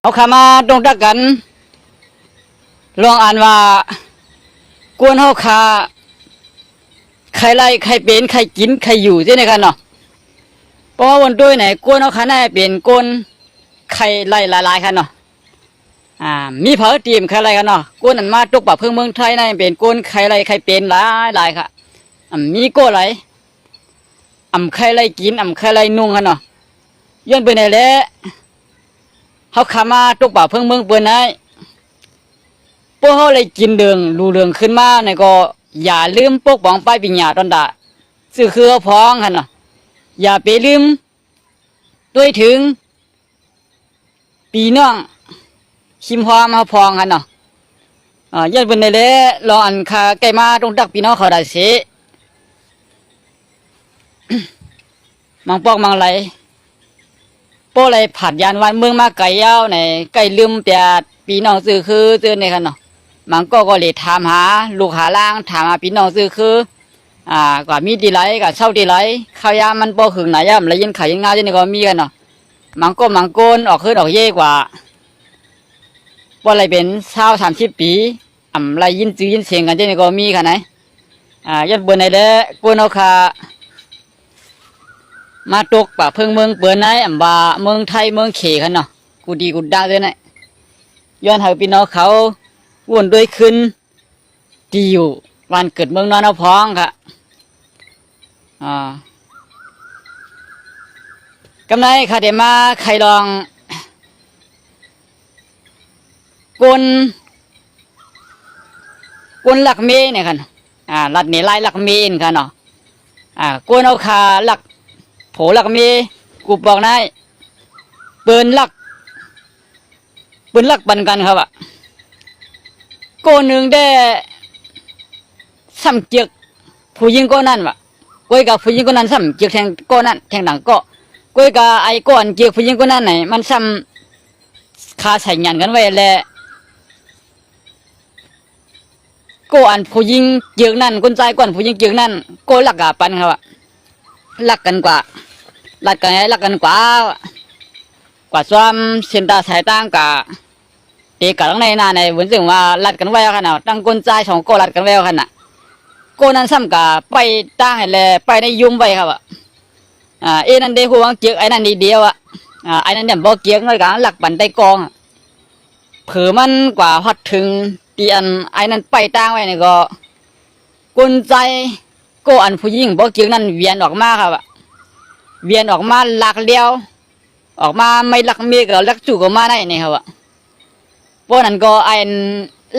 เอาขามาตรงตักกันลองอ่านว่ากวนเฮาขาใครไล่ใครเป็นใครกินใครอยู่ใช่ไหมครับเนาะเพราะว่าวันด้วยไหนกวนเฮาขาน่าเป็นกวนใครไล่หลายๆครับเนาะมีเผอทีมใครไล่กันเนาะกวนนั้นมาตกปะเพิ่งเมืองไทยน่าเป็นกวนใครไล่ใครเป็นหลายครับมีโก้ไหลใครไล่กินใครไล่นุ่งครับเนาะย้อนไปไหนแล้วเขาขามาตกปะเพิ่งเมืองเปิ้นได้พวกเขาเลยกินเดืองรูเรืองขึ้นมาเนี่ยก็อย่าลืมปกป้องป้ายปิญญาตอนดาสื่อคือเขาพ้องกันเนาะอย่าไปลืมด้วยถึงปีน้องชิมพอมาพองกันเนาะยันเป็นในเล่รออันคาใกล้มาตรงตักปีน้องเขาได้เสียมังปอกมังไหลโป้เลยผัดยานวันเมืองมาไก่ยาวในไก่ลืมเปียปีน้องสื่อคือเตือนในกันเนาะมันก็เลยถามหาลูกหาล่างถามหาพี่น้องซื้อคือก็มีดีไรกับเช่าดีไรข้าวยามันโปหึงไหนย่ำแล้วยินขายยินงาที่นี่ก็มีกันเนาะมันก็มังโกนออกขึ้นออกเย่กว่าว่าอะไรเป็น20-30 ปีอะไรยินจื้อยินเสียงกันที่นี่ก็มีกันไหนยัดบนไหนเด้กวนเอาขามาตกป่าเพิ่งเมืองเปิดไหนว่าเมืองไทยเมืองเขกันเนาะกูดีกูด่าด้วยนะย้อนหาพี่น้องเขาวนด้วยขึ้นดีอยู่วันเกิดเมืองนอนเอาพ้องค่ะกำไรค่ะเดี๋ยวมาใครลองกวนหลักเมเนี่ยค่ะหลักเนี่ยไล่หลักเมนค่ะเนาะกวนเอาขาหลักโผหลักเมกูบอกนายเปิ้นหลักปันกันครับโกนึงได้ซ้ำเจียกผู้หญิงก็นั่นวะก้อยกับผู้หญิงก็นั่นซ้ำเจียกแทงก็นั่นแทงหลังก็ก้อยกับไอ้ก้อนเจียกผู้หญิงก็นั่นไหนมันซ้ำคาใส่ยันกันไว้แหละก็อันผู้หญิงเจียกนั่นคนใจก่อนผู้หญิงเจียกนั่นก็หลักกับปันครับหลักกันกว่าหลักกันกว่าซ้อมเส้นตาสายต่างกับเอกลักษณ์ในนาในวันซึ่งว่าลัดกันไว้ขนาดตั้งก้นใจสองโกลัดกันไว้ขนาดโกนั้นซ้ำกับไปตั้งให้เลยไปในยุ่มไว้ครับนั่นเดียวเกียกไอ้นั่นดีเดียวไอ้นั่นเนี่ยบอกเกียกเลยกันหลักบันไดกองเผื่อมันกว่าพัดถึงตีอันไอ้นั่นไปตั้งไว้เนี่ยก็ก้นใจโกอันผู้หญิงบอกเกียกนั่นเวียนออกมาครับเวียนออกมาหลักเลี้ยวออกมาไม่หลักเมียกับหลักจู่ก็มาได้เนี่ยครับพวกนั้นก็ไอ้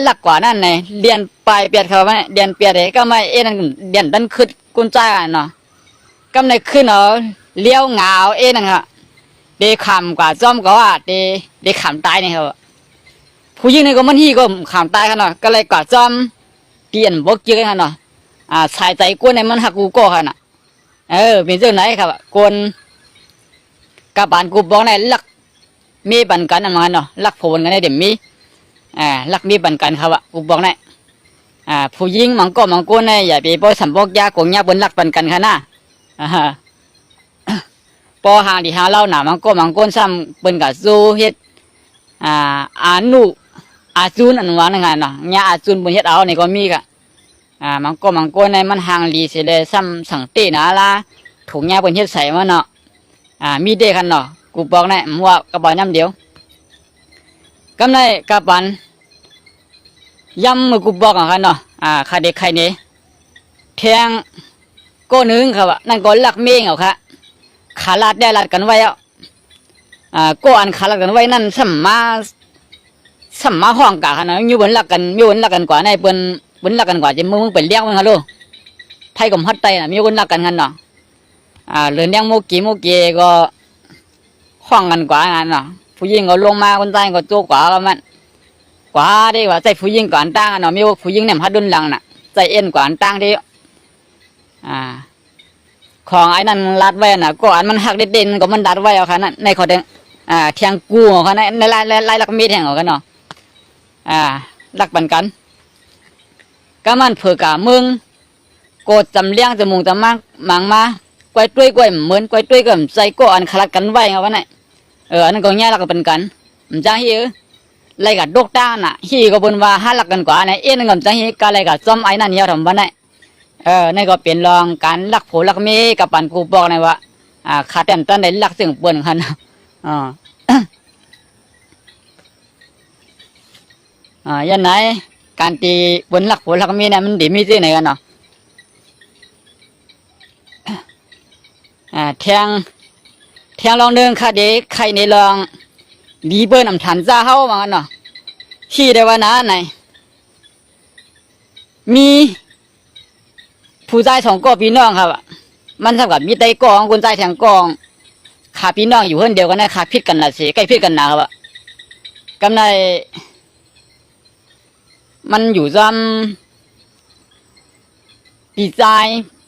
หลักกว่านั่นไงเรียนปลายเปียดเขาไหมเรียนเปียดเลยก็ไม่นั่นเรียนดันขึ้นกุญแจเนาะก็ในขึ้นเลี้ยวเหงานั่นครับเด็กขำกว่าจ้อมก็ว่าเด็กขำตายเนี่ยครับผู้หญิงนี่ก็มันที่ก็ขำตายขนาดก็เลยกว่าจ้อมเปลี่ยนบกเยอะขนาดสายใจกวนในมันหักกูก็ขนาดเป็นเรื่องไหนครับกวนกับบ้านกูบอกในหลักมีบันกันอะไรเนาะหลักผลกันได้เดี๋ยวมีหลักมีบันกันครับกูบอกในผู้หญิงมังก็มังก้นเนี่ยอย่าไปปล่อยสัมบอกยากงยาบนหลักบันกันค่ะนะพอหาดีหาเล่าหนามังก็มังก้นซ้ำเป็นกับซูเฮ็ดอานุอาจูนอันว่านั่นไงเนาะยาอาจูนบนเฮ็ดเอาเนี่ยก็มีกะมังก็มังก้นในมันห่างดีเสียเลยซ้ำสังเตนะละถุงยาบนเฮ็ดใส่มาเนาะมีเด็กกันเนาะกูบอกในมัวกระบอกน้ำเดียวกำไรกับปันย้ำมือกูบอกกันเนาะใครเด็กใครเนี่ยแทงก็นึงครับนั่นก็หลักเมงเอาค่ะขาลาดได้ลาดกันไว้ก็อันขาลาดกันไว้นั่นสัมมาห้องกะขนาดอยู่บนหลักกันมีบนหลักกันกว่าในบนหลักกันกว่าจะมึงเป็นเลี้ยงมึงฮัลโหลไทยกับฮัตไตน่ะมีบนหลักกันกันเนาะเรื่องเลี้ยงโมกีก็ห้องกันกว่างานเนาะผู้หญิงก็ลงมาคนใต้ก็โจกว่าก็มันกว่าได้ว่าใจผู้หญิงก่อนตั้งเนาะมีผู้หญิงเนี่ยพัดดุนหลังน่ะใจเอ็นก่อนตั้งที่ของไอ้นั่นรัดไว้น่ะก็อันมันหักเด่นก็มันดัดไว้เอาค่ะนั่นในขอเด้งเทียงกูเขาในลายหลักมีแทงเอากันเนาะหลักปันกันก็มันเผื่อกะมึงโกดจำเลี้ยงจมูกจำมังมาไกวตุ้ยเหมือนไกวตุ้ยกับใจก็อันขลัดกันไว้เอาไว้ไหนอันนั้นก็แง่หลักปันกัน จังฮีไรกับดกต้านน่ะฮีก็บนว่าหาหลักกันกว่าในเอ็นกับจังฮีก็ไรกับจอมไอ้นั่นเยอะทำบ้านไหนนี่ก็เป็นรองการลักโผลักเมกับปันกูบอกเลยว่าขาดแต่ตันได้ลักสิ่งเปิ่นคันยันไหนการตีบนลักโผลักเมเนี่ยมันดีมีที่ไหนกันเนาะแทงลองเดินค่ะเด็กใครในลองดีเปิ้นอำทันจ้าเฮามากันเนาะที่ได้ว่านะไหนมีผู้ชายสองก็พี่น้องครับมันเท่ากับมีไตกองคนใจแทงกองขาพี่น้องอยู่เฮือนเดียวกันนะขาพิษกันละสิใกล้พิษกันนะครับกำไรมันอยู่ซ้ำปีใจ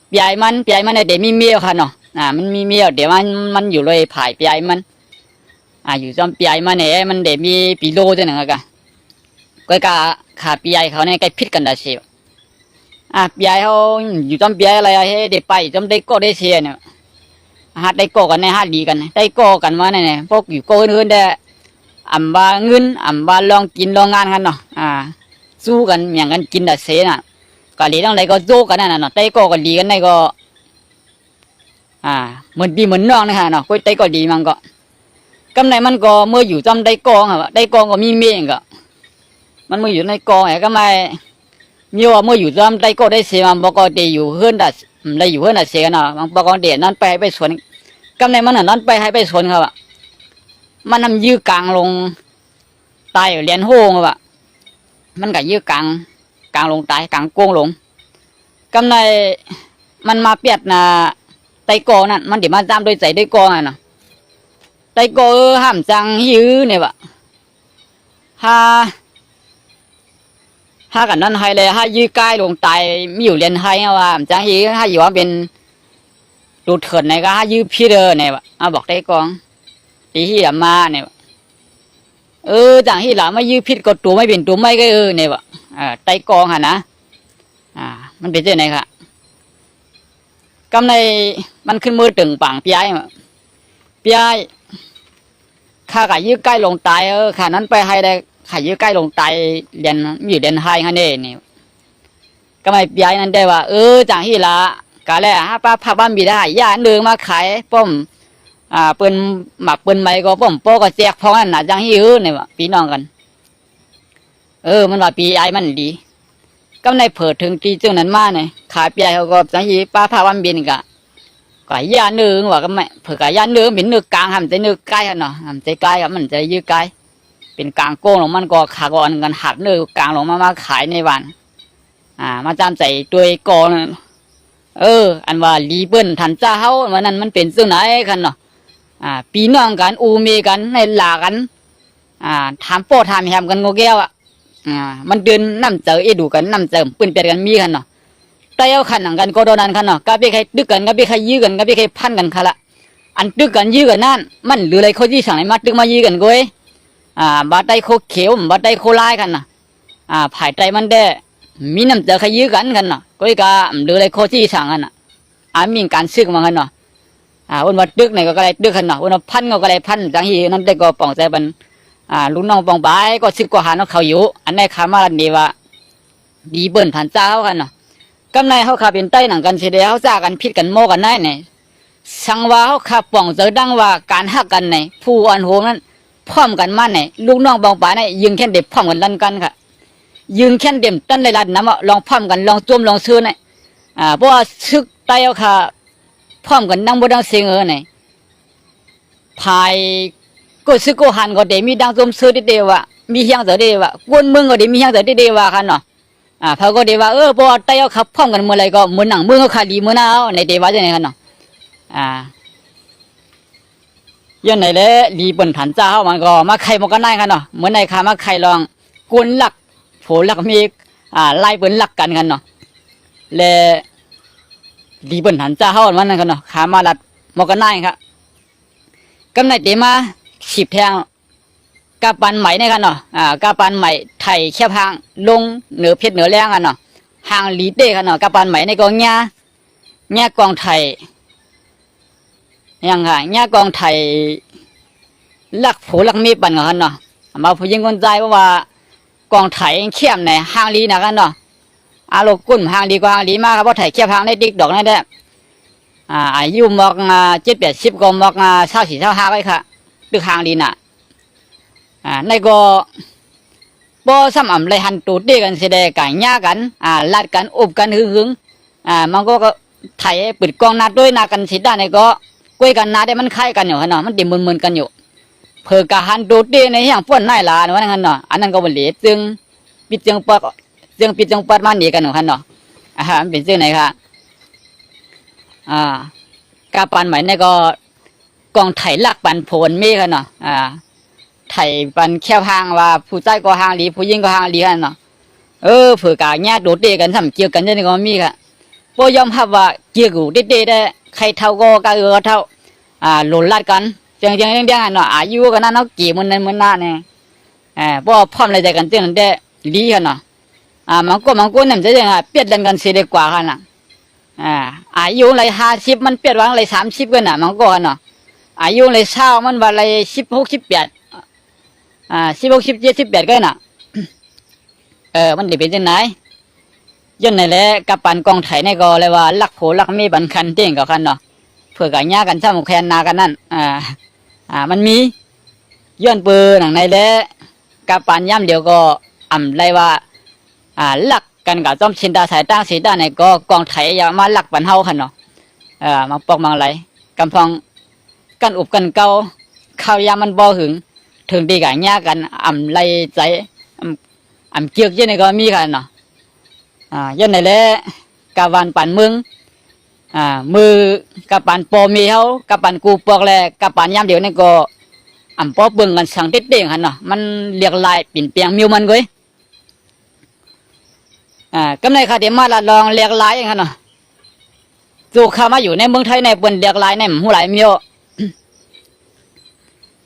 ปีไอมันเดี๋ยวมีเมียค่ะเนาะมันมีเมียเดี๋ยวมันอยู่เลยผายปีไอมันอยู่ซ้ำปีไอมันเนี่ยมันเดี๋ยวมีปีโลด้วยนะกันก็กะขาปีไอเขาเนี่ยใกล้พิษกันละสิปีไอเขาอยู่ซ้ำปีไออะไรให้เดี๋ยวไปซ้ำได้ก็ได้เชียเนี่ยฮัดได้ก็กันในฮัดดีกันได้ก็กันมาเนี่ยพวกอยู่ก็เงินได้บาเงินบาลองกินลองงานกันเนาะสู้กันอย่างกันกินแต่เสียน่ะก็ดีตั้งใดก็โจกันนั่นน่ะได้ก็ดีกันได้ก็เหมือนพี่เหมือนน้องนะฮะเนาะก็ได้ก็ดีมันก็กำไรมันก็เมื่ออยู่จำได้กองครับได้กองก็มีเมียก็มันเมื่ออยู่ในกองไอ้ก็ไม่มีว่าเมื่ออยู่จำได้ก็ได้เสียมันบอกก็ได้อยู่เฮือนได้ได้อยู่เฮือนได้เสียเนาะมันบอกก็เดี๋ยวนั้นไปสวนกำไรมันนั้นไปสวนครับมันทำยื้อกลางลงตายเรียนโฮงครับมันก็ยื้อกลางลงตายกลางโกงลงกำไรมันมาเปียดนะไตโกนั่นมันเดี๋ยวมาจำโดยใจได้กองน่ะไตโกห้ามจังยื้อเนี่ยวะถ้ากันนั้นให้เลยถ้ายื้อใกล้ลงตายมีอยู่เรียนให้ว่าจังยื้อถ้าอยู่ว่าเป็นดูเถิดไหนก็ถ้ายื้อพี่เด้อเนี่ยวะบอกไตกองตีที่หลามาเนี่ยวจังที่หลามายื้อพิษก็ตัวไม่เป็นตัวไม่ก็เนี่ยวะไตกองฮะนะมันเป็นยังไงครับกำในมันขึ้นมือตึงปังปีไอ้ข้าก็ยื้อใกล้ลงตายข้านั้นไปให้ได้ข้ายื้อใกล้ลงตายเรียนมีอยู่เรียนให้ฮะนี่ก็ไม่ปีไอ้นั้นได้ว่าจังที่ละกะแล้วป้าพาบ้านมีได้ย่าเดินมาขายป้อมเปิ้นหมักเปิ้นไม้ก็ป้อมโป้ก็แจกพอกันน่ะจังที่เนี่ยวะพี่น้องกันมันว่าปีไอ้มันดีก็ในเผิดถึงตีจึงนั้นมาเนี่ยขายปีไอ้เขาก็จังที่ป้าพาบ้านบินก็ย่าเนื้อว่าก็ไม่เผื่อกับย่าเนื้อเป็นเนื้อกลางทำใจเนื้อใกล้กันเนาะทำใจใกล้กับมันจะยืดใกล้เป็นกลางโก้งลงมันก็ขาก่อนกันหักเนื้อกลางลงมาขายในวันมาจำใจตัวกอนอันว่าลีเบิ้ลทันจ้าเฮาวันนั้นมันเป็นซึ่งไหนกันเนาะปีน้องกันอูเมกันในหลากันถามโป้ถามแฮมกันโงแก้วมันเดินน้ำเจอดูกันน้ำเจอปืนเปียกันมีกันเนาะแต่เอาขันหนังกันก็โดนนั่นขันเนาะก็ไปใครดึกกันก็ไปใครยื้อกันก็ไปใครพันกันค่ะละอันดึกกันยื้อกันนั่นมันหรืออะไรเขาที่สั่งให้มาดึกมายื้อกันก้อยบาดไตโคเขียวบาดไตโคลายกันนะผายไตมันได้มีน้ำเจอใครยื้อกันกันเนาะก้อยก็หรืออะไรเขาที่สั่งกันน่ะมีการซึกมากันเนาะวันวัดดึกไหนก็อะไรดึกกันเนาะวันพันก็อะไรพันจังฮีนั่นได้ก็ป่องใจบันลูกน้องป่องใบก็ซึกก็หาเนาะเขาอยู่อันนี้ขามาลันดีว่าดีเบิ่นผ่านเจ้ากันเนาะกำในเขาขาเป็นใต้หนังกันเสียเดียวเขาจ้ากันพิษกันโมกันได้เนี่ยสังว่าเขาขาป่องเจอดังว่าการหักกันเนี่ยผู้อันโหนั้นพร้อมกันมาเนี่ยลูกน้องบางป่าเนี่ยยิงแค่เด็บพร้อมกันดันกันค่ะยิงแค่เด็บตั้นในรัดน้ำลองพร้อมกันลองจุ่มลองซื้อเนี่ยเพราะว่าซึกใต้เขาขาพร้อมกันดังบ่ดังเสียงเนี่ยภายก็ซึกก็หันก็เดี๋ยวมีดังจุ่มซื้อเดียวว่ามีเฮียงเจอเดียวว่ากวนเมืองก็เดี๋ยวมีเฮียงเจอเดียวว่ากันเนาะพอก็เดี๋ยวว่าพอไต่เอาขับพร้อมกันเมื่อไรก็เหมือนหนังเมืองเขาขาดีเมื่อนาในเดี๋ยวว่าจะไหนกันเนาะย้อนไหนเลยดีบนฐานเจ้ามันก็มาไข่มันก็ได้กันเนาะเหมือนในขามาไข่ลองกวนหลักโผหลักมีไล่เปิ้นหลักกันกันเนาะเลยดีบนฐานเจ้ามันนั่นกันเนาะขามาลัดมันก็ได้ครับกำในเดี๋ยวมาฉีบแทงกาปันใหม่นี่กันเนาะกาปันใหม่ไทยแค่พังลงเหนือเพชรเหนือแรงกันเนาะหางลีเต้กันเนาะกาปันใหม่ในกองเงี้ยกองไทยยังไงเงี้ยกองไทยลักโผลักมีปันกันเนาะ มาผู้หญิงคนใจว่ากองไถเข้มในห้างลีนะกันเนาะอาโลกุ้นห้างลีกว่าห้างลีมากครับเพราะไถเข้มห้างได้ดิกดอกนั่นแหละอายุมอก7-80ก็มอก24-25ไว้ค่ะดึกห้างลีน่ะในก็บ่ซ้ำเลยหันตูดเด้กันสิได้กันย่ากันลัดกันอบกันหึงมันก็ไถปิดกองนาด้วยนากันสิได้ในก็ก้วยกันนาได้มันคล้ายกันอยู่เนาะมันดิมึนๆกันอยู่เพื่อกะหันตูดเด้ในอย่างป้นนายลาว่างั้นเนาะอันนั้นก็บ่เหลีจึงปิดจึงปัดปิดจึงปัดมาหนีกันอยู่เนาะมันเป็นจังไหนค่ะกาปันใหม่ในก็กองไถลักปันโผนมีกันเนาะไถปันแค่หางว่าผู้ชายก็หางลีผู้หญิงก็หางลีกันเนาะเผื่อกะแง่โดดเดกันทำเกี่ยวกันจะนี่ก็มีค่ะบ่ยอมรับว่าเกี่ยวกูเด็ดได้ใครเท่าก็กะเท่าหล่นลัดกันจังเนาะอายุกันนั้นเนาะกี่มันนั้นมันน่าเนี่ยบ่พร้อมอะไรใจกันจังนั้นได้ลีกันเนาะมันก็นั่นจะยังเปลี่ยนกันเสียดีกว่ากันน่ะอายุเลย50มันเปลี่ยนวางเลย30กันน่ะมันก็กันเนาะอายุเลย20มันว่าเลย16-18 16-17-18ก็น่ะมันได้เป็นจังไหนย้อนนั่นแหละกับปันกองไถในก็เลยว่าลักโผลักมีบันคันเต้งกับคันเนาะเพื่อกันย่ากันซ้ำแคนนากันนั่นมันมีย้อนเปือหนังในแหละกับปันย่ำเดียวก็เลยว่าลักกันกับต้อมชินดาสายตั้งสีด้านในก็กองไถอย่ามาลักปันเฮาคันเนาะมาปอกมังไหลกำพองกันอุบกันเกาข้าวยามันบ่หึงถึงดีกันย่ากันไล่ใจเกี่ยวยังไงก็มีกันเนาะยันไหนแหละกาวันปั่นมึงมือกับปั่นปอมีเขากับปั่นกูปอกแลกับปั่นยามเดียวนี่ก็ปอเบิ่งกันสั่งเด็ดเด้งหันเนาะมันเรียกลายปิ่นเปียงมิวมันก้อยกำในคาเดมาละลองเรียกลายอย่างนั้นเนาะจูเข้ามาอยู่ในเมืองไทยในบนเรียกลายในหูหลายมิว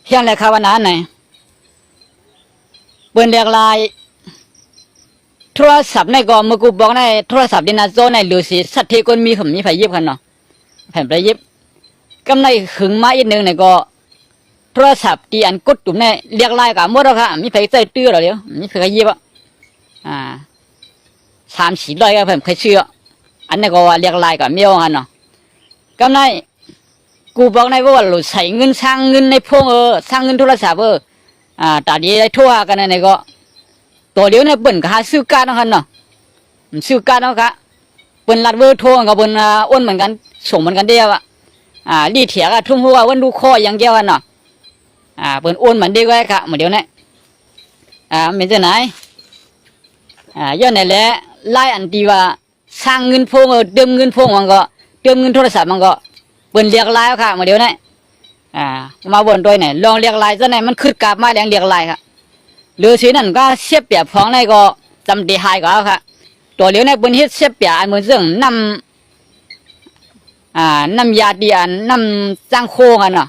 เพียงเลยคาวันนั้นไหนบนเรียกลายโทรศัพท์ในก็มือกูบอกในโทรศัพท์ดินาโซในหรือสิสัตว์ที่คนมีผมมีไฟยิบกันเนาะแผ่นไปยิบกำในขึงมาอีกหนึ่งในก็โทรศัพท์ที่อันกดตุ่มในเรียกไล่กับมดแล้วค่ะมีไฟใจตื้อหรอเดียวมีไฟยิบ3-400ก็เพิ่มเคยเชื่ออันนี้ก็เรียกไล่กับเมียวกันเนาะกำในกูบอกในว่าเราใส่เงินสร้างเงินในพวงสร้างเงินโทรศัพท์ตาดีได้ทั่วกันในก็ตัวเดียวเนี่ยเปิ่นก็หาซื้อการนะครับเนาะซื้อการเนาะค่ะเปิ่นรัดเวอร์โทรกับเปิ่นอ้วนเหมือนกันส่งเหมือนกันเดียวรีเถียก็ทุ่มหัววันดูคออย่างเดียวกันเนาะเปิ่นอ้วนเหมือนเดียวกันค่ะเหมือนเดียวเนี่ยเป็นจะไหนย้อนไหนแหละไล่อันที่ว่าสร้างเงินพวงเติมเงินพวงมันก็เติมเงินโทรศัพท์มันก็เปิ่นเรียกไล่ค่ะเหมือนเดียวเนี่ยมาบนด้วยเนี่ยลองเรียกไล่ซะไหนมันขึ้นกลับมาแดงเรียกไล่ค่ะหรือสีนั่นก็เสียเปรียบของในก็จำดีหายก็ค่ะตัวเหลียวในบนเฮ็ดเสียเปรียบอันเหมือนเรื่องน้ำยาดีอันน้ำจ้างโคกันเนาะ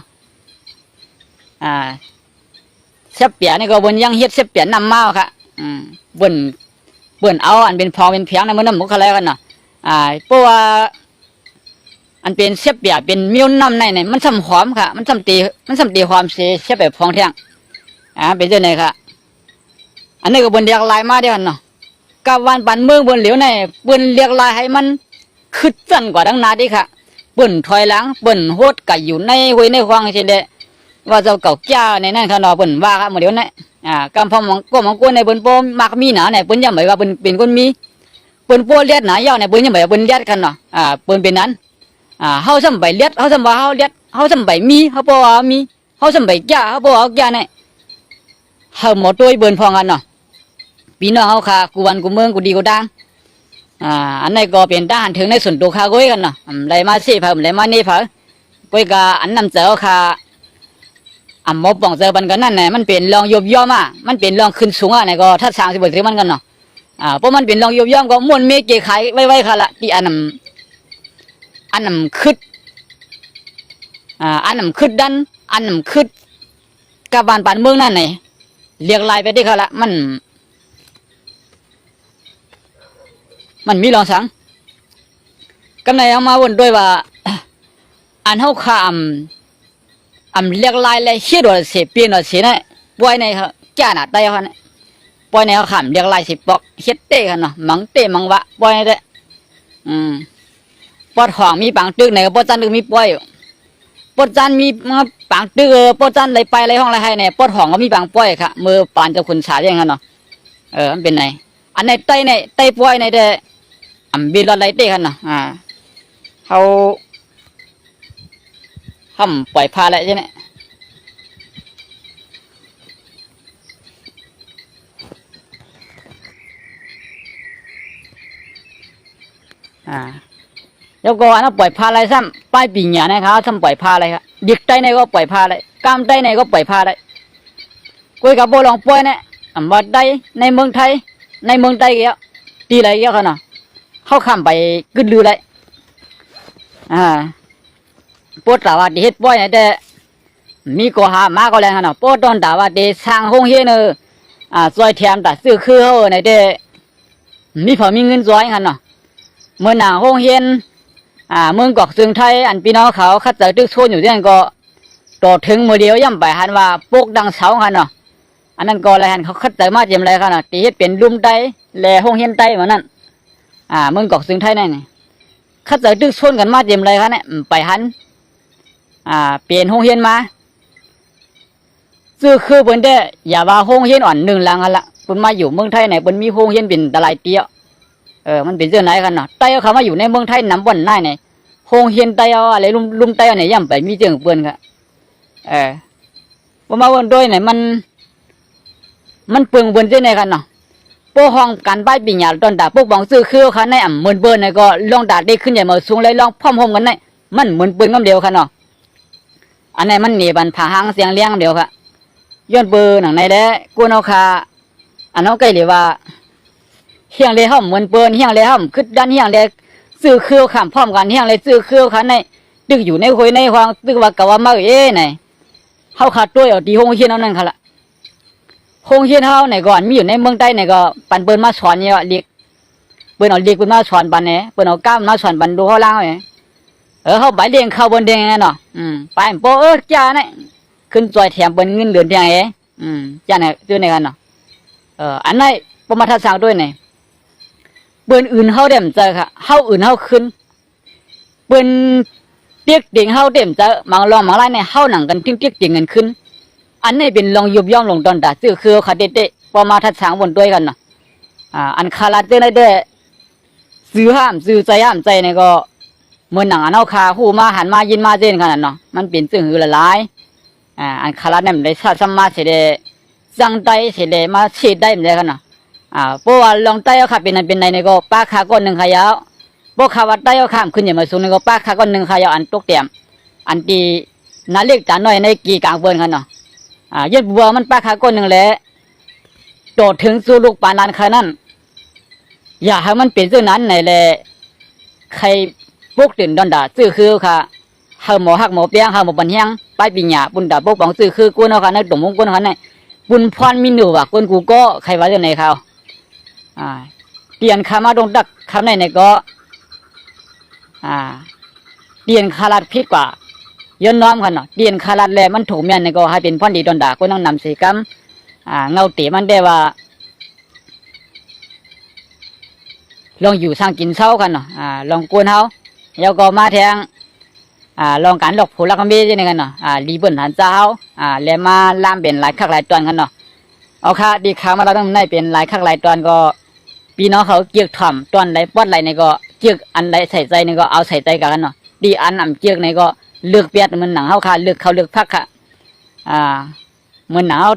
เสียเปรียบนี่ก็บนยังเฮ็ดเสียเปรียบน้ำเมาค่ะบนเอาอันเป็นพอเป็นเพียงในมันน้ำมุกอะไรกันเนาะเพราะว่าอันเป็นเสียเปรียบเป็นมิ้วน้ำในมันซ้ำหอมค่ะมันซ้ำตีความเสียแบบฟองเที่ยงเป็นเจ้าไหนค่ะอันนี้ก็บนเรียกลายมาเดียวกันเนาะกับวันปันเมืองบนเหลียวในบนเรียกลายให้มันขึ้นสั้นกว่าดังนาดีค่ะบนถอยหลังบนโหดกับอยู่ในห้วยในควางเช่นเดว่าเจ้าเก่าแก่ในนั่นขนาดบนว่าครับเดี๋ยวนี้กำพองมังกรในบนโปมักมีหนาในบนยังไม่ว่าบนเป็นคนมีบนโปเลียดหนายาวในบนยังไม่บนเลียดกันเนาะบนเป็นนั้นเฮาซ้ำใบเลียดเฮาซ้ำว่าเฮาเลียดเฮาซ้ำใบมีเฮาบ่ว่ามีเฮาซ้ำใบแก่เฮาบ่เอาแก่เนี่ยเฮาหมดตัวเบิ่นพองกันเนาะพี่น้องเฮาค่ะกูวันกูเมืองกูดีกูดังอันนี้ก็เป็นทหารถึงในส่วนตัวข้าก้อยกันเนาะไรมาสิเพิ่มไรมานี่เพิ่มก้อยก็อันนำเจ้าค่ะหมอปองเจอบันกันนั่นแหละมันเป็นรองยบย่อมมันเป็นรองขึ้นสูงอะไรก็ถ้าสร้างสิบถือมันกันเนาะเพราะมันเป็นรองยบย่อมก็ม้วนเมฆเกยขายไว้ค่ะละที่อันนำขึ้นอันนำขึ้นดันอันนำขึ้นกับบ้านป่านเมืองนั่นไงเรียกลายไปได้ค่ะละมันมีรองสังกำไรเอามาวนด้วยว่าอันเฮาข้ามเรียกลายเลยเชื่อว่าเสียเปลี่ยนว่าเสียนะไว้ใน จ้าหน้าไต้เขาเนี่ยปล่อยในเขาขำเรียกลายสิบปอกเฮ็ดเต้กันเนาะมังเต้มังวะปล่อยได้ปอดของมีปังตึกไหนก็ปอดจันตึกมีปล่อยปอดจันมีปังตึกปอดจันอะไรไปอะไรห้องอะไรให้เนี่ยปอดของก็มีปังปล่อยค่ะมือปานเจ้าคุณสาอย่างนั้นเนาะมันเป็นไงอันในไต้ในไต้ปล่อยในเด้บินรถไรเต้กันเนาะเขาห้ามปล่อยพาอะไรใช่ไหมแล้วก็อันนั้นปล่อยพาอะไรซ้ำป้ายปีเนี่ยนะครับซ้ำปล่อยพาอะไรครับเด็กไต้ในก็ปล่อยพาอะไรกล้ามไต้ในก็ปล่อยพาอะไรกุยกับโบลองปล่อยเนี่ยบัดได้ในเมืองไทยในเมืองไทยเกี่ยวตีอะไรเกี่ยวกันเนาะเข้าข้ามไปกึศลือเลยปวดตาว่าดีเฮ็ดปล่อยเนี่ยแต่มีก็หามาก็แรงกันเนาะปวดตอนตาว่าดีสร้างห้องเฮียเนอซอยแถมแต่ซื้อคือเขาเนี่ยแต่มีพอมีเงินซอยกันเนาะเมื่อหนาห้องเฮียนเมืองกอกซึงไทยอันพี่น้องเขาคัดใจตึกโซนอยู่ที่นั่นก็ต่อถึงมือเดียวย่ำไปหันว่าปกดังเสากันเนาะอันนั้นก็อะไรหันเขาคัดใจมาเจ็มอะไรกันเนาะตีเฮ็ดเป็นลุ่มไตแลห้องเฮียนไตเหมือนนั้นเมืองกอกซึงไทยนั่นนี่คัดใจตึกโซนกันมาเจ็มอะไรกันเนี่ยไปหันเปลี่ยนห้องเฮียนมาซื้อคือเพิ่นได้อย่าว่าห้องเฮียนอ่อนหนึ่งหลังกันละเพิ่นมาอยู่เมืองไทยไหนเพิ่นมีห้องเฮียนเป็นตะไลเตี้ยมันเป็นเรื่องไหนกันเนาะไต้เขามาอยู่ในเมืองไทยน้ำบ่อนได้เนี่ยโฮงเฮียนไต้เอาอะไรลุ่มไต้เอาเนี่ยย่ำไปมีเรื่องเปื่อนค่ะว่ามาวันด้วยเนี่ยมันเปลืองเปื่อนเจ้าไหนกันเนาะพวกห้องการบ้านปีหยาตอนด่าพวกบางซื้อคือเขาในเหมือนเปื่อนเนี่ยก็ลองด่าได้ขึ้นใหญ่มาสูงเลยลองพร้อมกันเนี่ยมันเหมือนเปื่อนกันเดียวค่ะเนาะอันนี้มันหนีบันผ่าหางเสียงเลี้ยงเดียวค่ะย้อนเปื่อนหนังในแด้กูนเอาคาอันนั้นใกล้เลยว่าเฮียงเลยห้อมเหมือนเปิ้นเฮียงเลยห้อมขึ้นด้านเฮียงเลยซื้อเครือขามพร้อมกันเฮียงเลยซื้อเครือขันในตึกอยู่ในคุยในควางตึกว่ากะว่ามาไหนเฮาขาดตัวเอาตีห้องเฮียนเอานั่นค่ะละห้องเฮียนเฮาไหนก่อนมีอยู่ในเมืองใต้ไหนก็ปันเปิ้นมาสอนเนี่ยเด็กเปิ้นเอาเด็กเปิ้นมาสอนปันเนี่ยเปิ้นเอาก้ามมาสอนปันดูเฮาล่างเนี่ยเฮาไปเลี้ยงข้าวบนเด้งไงเนาะไปโปจ้าเนี่ยขึ้นจอยแถมเปิ้นเงินเดือนเพียงจ้าเนี่ยตัวไหนกันเนาะอันไหนประมาทสั่งด้วยเนี่ยเปิ้นอื่นเฮาเต็มใจค่ะเฮาอื่นเฮาขึ้นเปิ้นเตียกเด้งเฮาเต็มใจมังลองมังไรเนี่ยเฮาหนังกันทิ้งเตียกเด้งเงินขึ้นอันนี้เป็นลองยุบย่อมลงตอนตาซื้อคือเขาเด็ดๆประมาทสั่งบนด้วยกันเนาะอันคาราเต้ได้ซื้อห้ามซื้อใจห้ามใจเนี่ยก็เหมือนหนังอันเฮาคาหูมาหันมายินมาเจนขนาดเนาะมันเป็นซึ่งหือละลายอันคาราเนี่ยมันได้ชาติสมาเสด็จจังไตเสด็จมาเฉดได้เหมือนกันเนาะเพราะว่าลองไต้เอาขาเป็นในในก็ป้าขาก้อนหนึ่งขยาวพวกขาวัดไต้เอาข้ามขึ้นอย่างมาสูงในก็ป้าขาก้อนหนึ่งขยาวอันตกเตียมอันตีนาเล็กจานน้อยในกี่กลางเบิ้นกันเนาะยืดบัวมันป้าขาก้อนหนึ่งแหละโดดถึงสู่ลูกปานนั้นขนาดอย่าให้มันเป็นเรื่องนั้นในแหละใครพวกตื่นดอนด่าซื้อคือค่ะเฮาหมอหักหมอเปียงเฮาหมอบันเฮียงป้ายปีหยาบุญด่าพวกบางซื้อคือกูเนาะค่ะในตรงมงกุฎค่ะในบุญพรมีหนูว่ะคนกูก็ใครว่าเรื่องไหนเขาเปลี่ยนคามาดงดักคำไหนก็เปลี่ยนคาราดพิษกว่าย้อนน้อมกันเนาะเปลี่ยนคาราดแลมันถูกเมียนก็ให้เป็นพ่อดีดอนด่าก็ต้องนำสีกรรมเงาเตะมันได้ว่าลองอยู่สร้างกินเช้ากันเนาะลองกวนเฮาแล้วก็มาแทงลองการหลอกผู้ลักเบี้ยนี่กันเนาะรีเบิ้ลหันเจ้าแล้วมาล่ามเป็นหลายคักหลายตอนกันเนาะเอาค่ะดีข่าวมาเราต้องได้เป็นหลายคักหลายตอนก็พี่น้องเขาเกี่ยกถ่อมตอนไหนปอดไหลในก็เกี่ยกอันไหนใส่ใจในก็เอาใส่ใจกันเนาะดีอันอ่ำเกี่ยกในก็เลือกเปียดมันหนังเฮาค่ะเลือกเขาเลือกพักค่ะเหมือนหนาว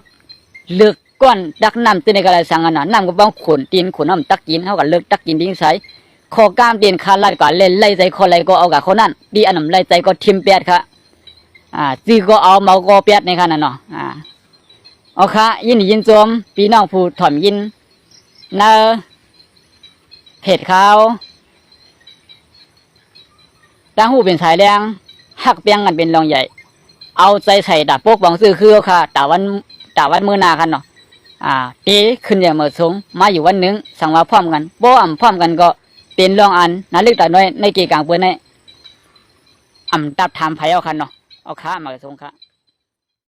เลือกก้อนดักน้ำตัวในกระไรสังกันเนาะน้ำก็บ้องขนตีนขนน้ำตักกินเฮากับเลือกตักกินดิ้งใสคอกล้ามตีนคาลัดก็เล่นไล่ใจคนไรก็เอากับคนนั้นดีอันน้ำไล่ใจก็ทิมเปียดค่ะจีก็เอาเมาก็เปียดในขณะเนาะเอาค่ะยินโจมพี่น้องผู้ถ่อมยินนาเพจเขาตั้งหูเป็นสายแรงหักเปียงกันเป็นรองใหญ่เอาใจใส่ดับพวกบางซื้อคือค่ะแต่วันมื้อนากันเนาะตีขึ้นอย่างเมื่อสงมาอยู่วันหนึ่งสั่งว่าพร้อมกันโป้อ่ำพร้อมกันก็เป็นรองอันนั่นเล็กแต่น้อยในเกี่ยงกลางเปื้อนในอ่ำตับถามไผเอาคันเนาะเอาค่ะมากระทงค่ะ